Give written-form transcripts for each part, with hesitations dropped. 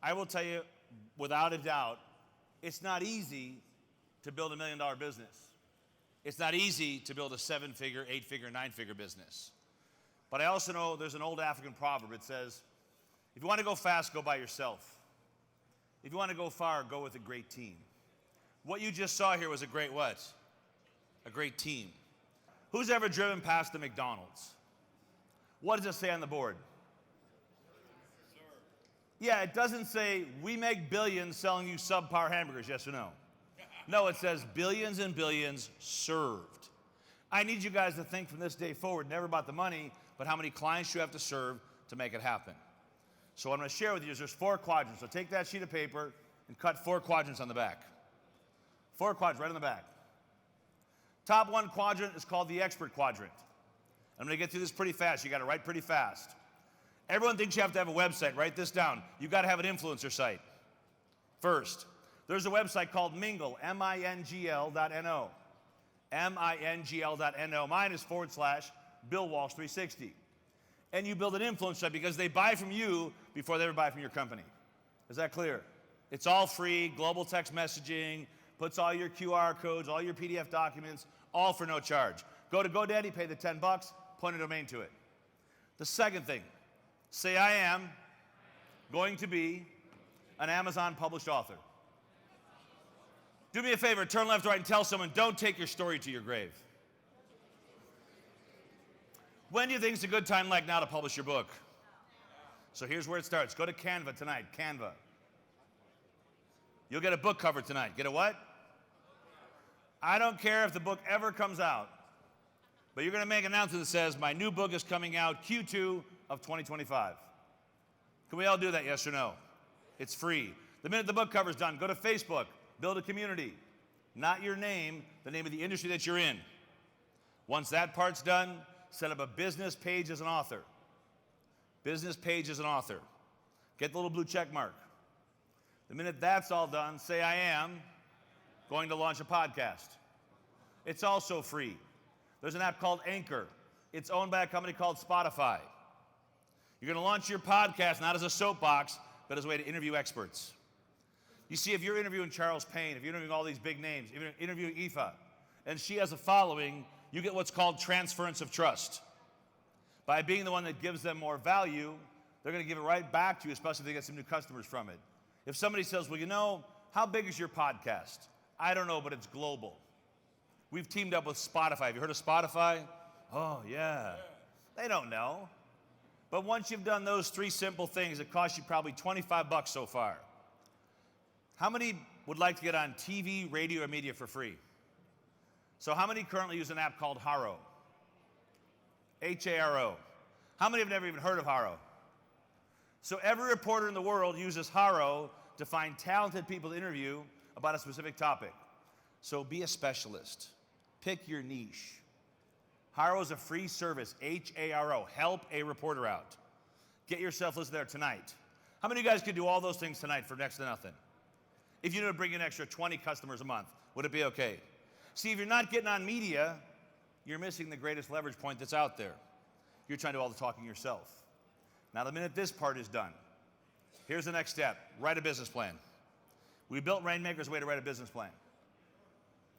I will tell you, without a doubt, it's not easy to build $1 million business. It's not easy to build a 7-figure, 8-figure, 9-figure business. But I also know there's an old African proverb. It says, if you want to go fast, go by yourself. If you want to go far, go with a great team. What you just saw here was a great what? A great team. Who's ever driven past the McDonald's? What does it say on the board? Yeah, it doesn't say, we make billions selling you subpar hamburgers, yes or no? No, it says billions and billions served. I need you guys to think from this day forward, never about the money, but how many clients you have to serve to make it happen. So what I'm going to share with you is there's 4 quadrants. So take that sheet of paper and cut 4 quadrants on the back. 4 quadrants right on the back. Top 1 quadrant is called the expert quadrant. I'm going to get through this pretty fast. You got to write pretty fast. Everyone thinks you have to have a website. Write this down. You've got to have an influencer site. First, there's a website called Mingle, MINGL.no. MINGL.no. Mine is / Bill Walsh 360. And you build an influencer site because they buy from you before they ever buy from your company. Is that clear? It's all free, global text messaging, puts all your QR codes, all your PDF documents, all for no charge. Go to GoDaddy, pay the $10, point a domain to it. The second thing, say I am going to be an Amazon published author. Do me a favor, turn left, right, and tell someone, don't take your story to your grave. When do you think is a good time like now to publish your book? So here's where it starts. Go to Canva tonight, Canva. You'll get a book cover tonight. Get a what? I don't care if the book ever comes out, but you're going to make an announcement that says, my new book is coming out Q2 of 2025. Can we all do that, yes or no? It's free. The minute the book cover's done, go to Facebook, build a community. Not your name, the name of the industry that you're in. Once that part's done, set up a business page as an author. Business page as an author. Get the little blue check mark. The minute that's all done, say I am going to launch a podcast. It's also free. There's an app called Anchor. It's owned by a company called Spotify. You're going to launch your podcast not as a soapbox, but as a way to interview experts. You see, if you're interviewing Charles Payne, if you're interviewing all these big names, if you're interviewing Aoife, and she has a following, you get what's called transference of trust. By being the one that gives them more value, they're going to give it right back to you, especially if they get some new customers from it. If somebody says, well, you know, how big is your podcast? I don't know, but it's global. We've teamed up with Spotify. Have you heard of Spotify? Oh, yeah. They don't know. But once you've done those 3 simple things, it costs you probably $25 so far. How many would like to get on TV, radio, or media for free? So how many currently use an app called Haro? H-A-R-O. How many have never even heard of Haro? So every reporter in the world uses Haro to find talented people to interview about a specific topic. So be a specialist. Pick your niche. Haro is a free service, H-A-R-O. Help a reporter out. Get yourself listed there tonight. How many of you guys could do all those things tonight for next to nothing? If you knew to bring in an extra 20 customers a month, would it be okay? See, if you're not getting on media, you're missing the greatest leverage point that's out there. You're trying to do all the talking yourself. Now, the minute this part is done, here's the next step. Write a business plan. We built Rainmaker's way to write a business plan.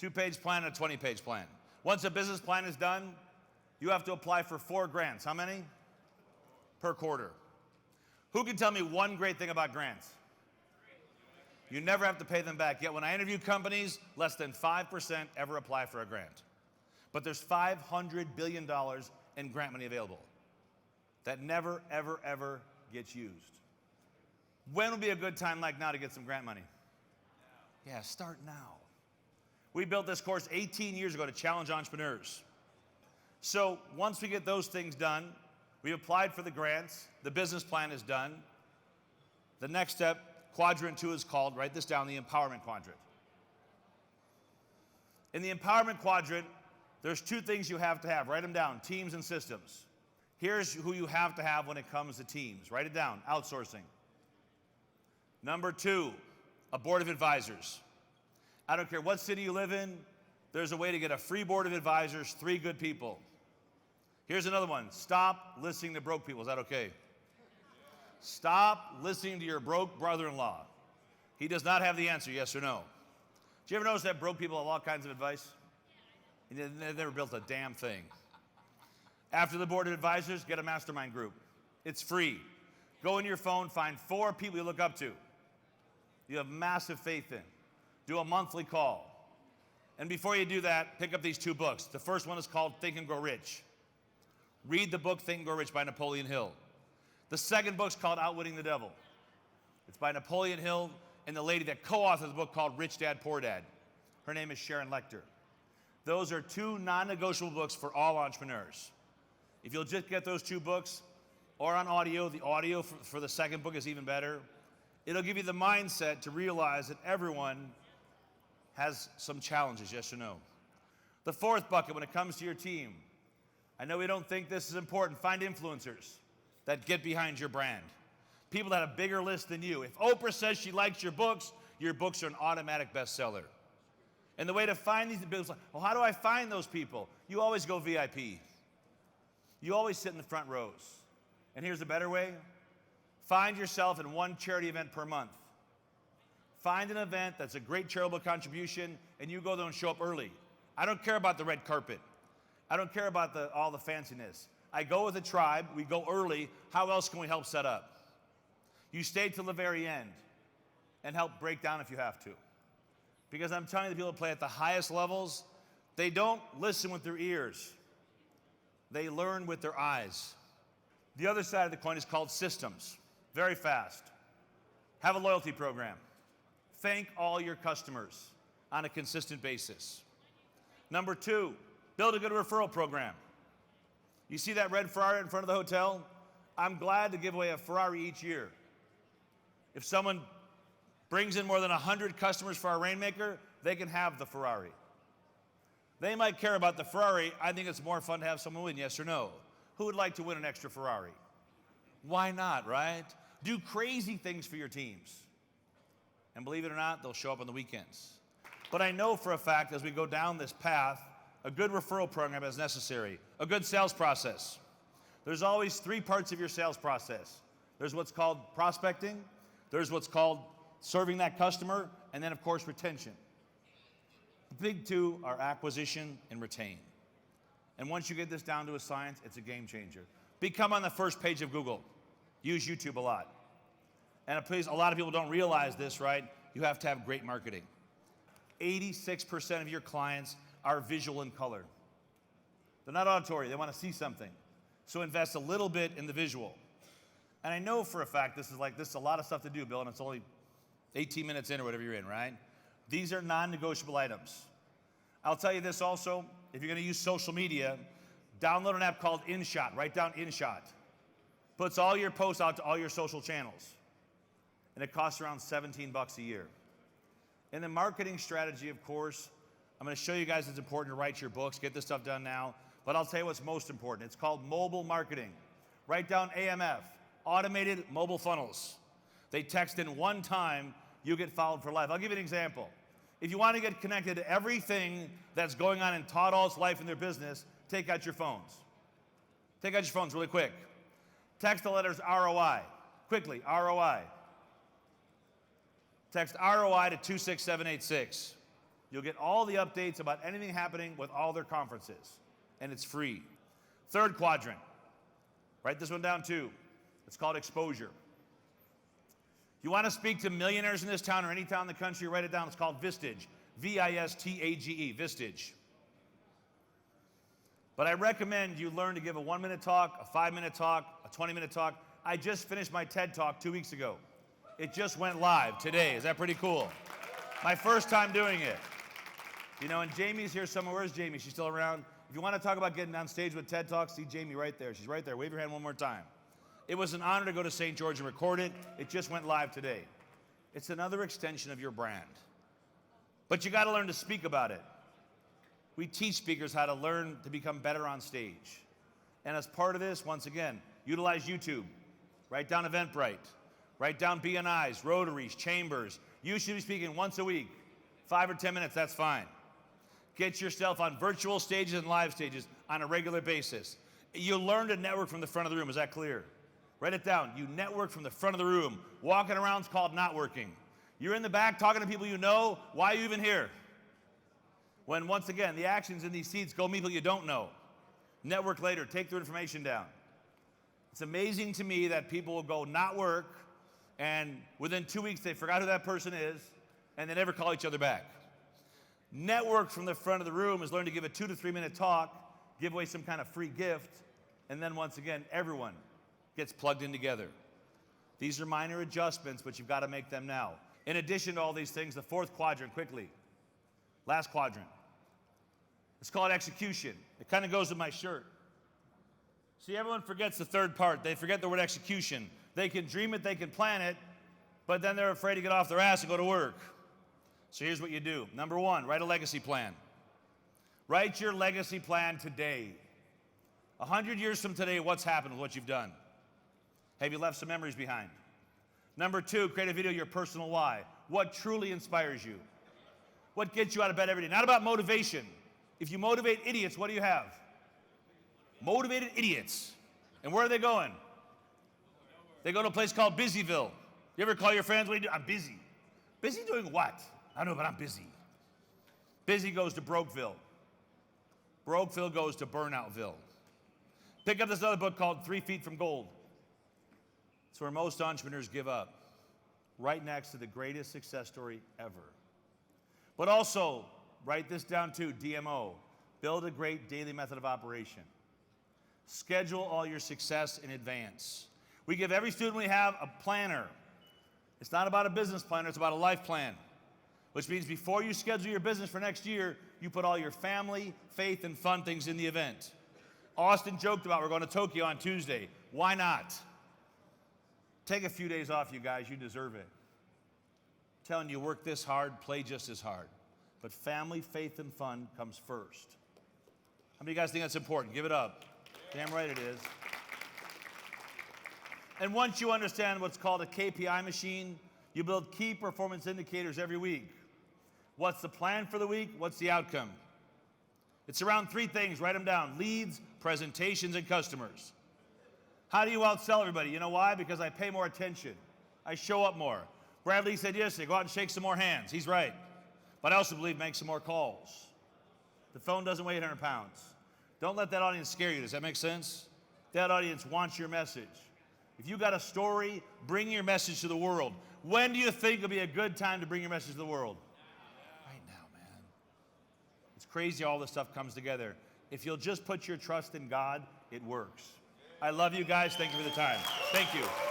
2-page plan and a 20-page plan. Once a business plan is done, you have to apply for 4 grants. How many? Per quarter. Who can tell me one great thing about grants? You never have to pay them back. Yet when I interview companies, less than 5% ever apply for a grant. But there's $500 billion in grant money available that never, ever, ever gets used. When would be a good time like now to get some grant money? Yeah, start now. We built this course 18 years ago to challenge entrepreneurs. So once we get those things done, we applied for the grants, the business plan is done. The next step, Quadrant 2 is called, write this down, the empowerment quadrant. In the empowerment quadrant, there's 2 things you have to have. Write them down, teams and systems. Here's who you have to have when it comes to teams. Write it down, outsourcing. Number 2, a board of advisors. I don't care what city you live in, there's a way to get a free board of advisors, 3 good people. Here's another one, stop listening to broke people. Is that okay? Stop listening to your broke brother-in-law. He does not have the answer, yes or no. Do you ever notice that broke people have all kinds of advice? They've never built a damn thing. After the board of advisors, get a mastermind group. It's free. Go in your phone, find 4 people you look up to. You have massive faith in. Do a monthly call. And before you do that, pick up these 2 books. The first one is called Think and Grow Rich. Read the book Think and Grow Rich by Napoleon Hill. The second book's called Outwitting the Devil. It's by Napoleon Hill and the lady that co-authored the book called Rich Dad, Poor Dad. Her name is Sharon Lechter. Those are 2 non-negotiable books for all entrepreneurs. If you'll just get those 2 books, or on audio, the audio for the second book is even better. It'll give you the mindset to realize that everyone has some challenges, yes or no. The fourth bucket, when it comes to your team, I know we don't think this is important. Find influencers that get behind your brand. People that have a bigger list than you. If Oprah says she likes your books are an automatic bestseller. And the way to find these people, well, how do I find those people? You always go VIP. You always sit in the front rows. And here's a better way. Find yourself in 1 charity event per month. Find an event that's a great charitable contribution, and you go there and show up early. I don't care about the red carpet. I don't care about all the fanciness. I go with a tribe. We go early. How else can we help set up? You stay till the very end and help break down if you have to. Because I'm telling you, the people that play at the highest levels, they don't listen with their ears. They learn with their eyes. The other side of the coin is called systems. Very fast. Have a loyalty program. Thank all your customers on a consistent basis. Number 2, build a good referral program. You see that red Ferrari in front of the hotel? I'm glad to give away a Ferrari each year. If someone brings in more than 100 customers for our Rainmaker, they can have the Ferrari. They might care about the Ferrari. I think it's more fun to have someone win, yes or no. Who would like to win an extra Ferrari? Why not, right? Do crazy things for your teams. And believe it or not, they'll show up on the weekends. But I know for a fact, as we go down this path, a good referral program is necessary. A good sales process. There's always 3 parts of your sales process. There's what's called prospecting, there's what's called serving that customer, and then of course retention. The big 2 are acquisition and retain. And once you get this down to a science, it's a game changer. Become on the first page of Google. Use YouTube a lot. And please, a lot of people don't realize this, right? You have to have great marketing. 86% of your clients are visual in color. They're not auditory, they want to see something. So invest a little bit in the visual. And I know for a fact this is a lot of stuff to do, Bill, and it's only 18 minutes in or whatever you're in, right? These are non-negotiable items. I'll tell you this also, if you're going to use social media, download an app called InShot. Write down InShot. Puts all your posts out to all your social channels. And it costs around $17 a year. In the marketing strategy, of course, I'm going to show you guys it's important to write your books, get this stuff done now, but I'll tell you what's most important. It's called mobile marketing. Write down AMF, automated mobile funnels. They text in 1 time, you get followed for life. I'll give you an example. If you want to get connected to everything that's going on in Todd Alt's life and their business, take out your phones. Take out your phones really quick. Text the letters ROI. Quickly, ROI. Text ROI to 26786. You'll get all the updates about anything happening with all their conferences, and it's free. Third quadrant. Write this one down too. It's called exposure. You want to speak to millionaires in this town or any town in the country, write it down. It's called Vistage. V-I-S-T-A-G-E, Vistage. But I recommend you learn to give a 1-minute talk, a 5-minute talk, a 20-minute talk. I just finished my TED Talk 2 weeks ago. It just went live today. Is that pretty cool? My first time doing it. You know, and Jamie's here somewhere. Where's Jamie? She's still around. If you want to talk about getting on stage with TED Talk, see Jamie right there. She's right there. Wave your hand one more time. It was an honor to go to St. George and record it. It just went live today. It's another extension of your brand. But you got to learn to speak about it. We teach speakers how to learn to become better on stage. And as part of this, once again, utilize YouTube. Write down Eventbrite. Write down BNIs, Rotaries, Chambers. You should be speaking once a week. 5 or 10 minutes, that's fine. Get yourself on virtual stages and live stages on a regular basis. You'll learn to network from the front of the room. Is that clear? Write it down. You network from the front of the room. Walking around is called not working. You're in the back talking to people you know. Why are you even here? When, once again, the actions in these seats go meet people you don't know. Network later. Take their information down. It's amazing to me that people will go not work, and within 2 weeks they forgot who that person is, and they never call each other back. Network from the front of the room is learn to give a 2 to 3 minute talk, give away some kind of free gift, and then once again, everyone gets plugged in together. These are minor adjustments, but you've got to make them now. In addition to all these things, the fourth quadrant, quickly. Last quadrant. It's called execution. It kind of goes with my shirt. See, everyone forgets the third part. They forget the word execution. They can dream it, they can plan it, but then they're afraid to get off their ass and go to work. So here's what you do. Number one, write a legacy plan. Write your legacy plan today. 100 years from today, what's happened with what you've done? Have you left some memories behind? Number two, create a video of your personal why. What truly inspires you? What gets you out of bed every day? Not about motivation. If you motivate idiots, what do you have? Motivated idiots. And where are they going? They go to a place called Busyville. You ever call your friends, what do you do? I'm busy. Busy doing what? I don't know, but I'm busy. Busy goes to Brokeville. Brokeville goes to Burnoutville. Pick up this other book called 3 Feet from Gold. It's where most entrepreneurs give up. Right next to the greatest success story ever. But also, write this down too, DMO. Build a great daily method of operation. Schedule all your success in advance. We give every student we have a planner. It's not about a business planner, it's about a life plan. Which means before you schedule your business for next year, you put all your family, faith, and fun things in the event. Austin joked about we're going to Tokyo on Tuesday. Why not? Take a few days off, you guys. You deserve it. I'm telling you, work this hard, play just as hard. But family, faith, and fun comes first. How many of you guys think that's important? Give it up. Damn right it is. And once you understand what's called a KPI machine, you build key performance indicators every week. What's the plan for the week? What's the outcome? It's around 3 things. Write them down. Leads, presentations, and customers. How do you outsell everybody? You know why? Because I pay more attention. I show up more. Bradley said yesterday, go out and shake some more hands. He's right. But I also believe make some more calls. The phone doesn't weigh 800 pounds. Don't let that audience scare you. Does that make sense? That audience wants your message. If you got a story, bring your message to the world. When do you think will be a good time to bring your message to the world? Right now, man. It's crazy all this stuff comes together. If you'll just put your trust in God, it works. I love you guys. Thank you for the time. Thank you.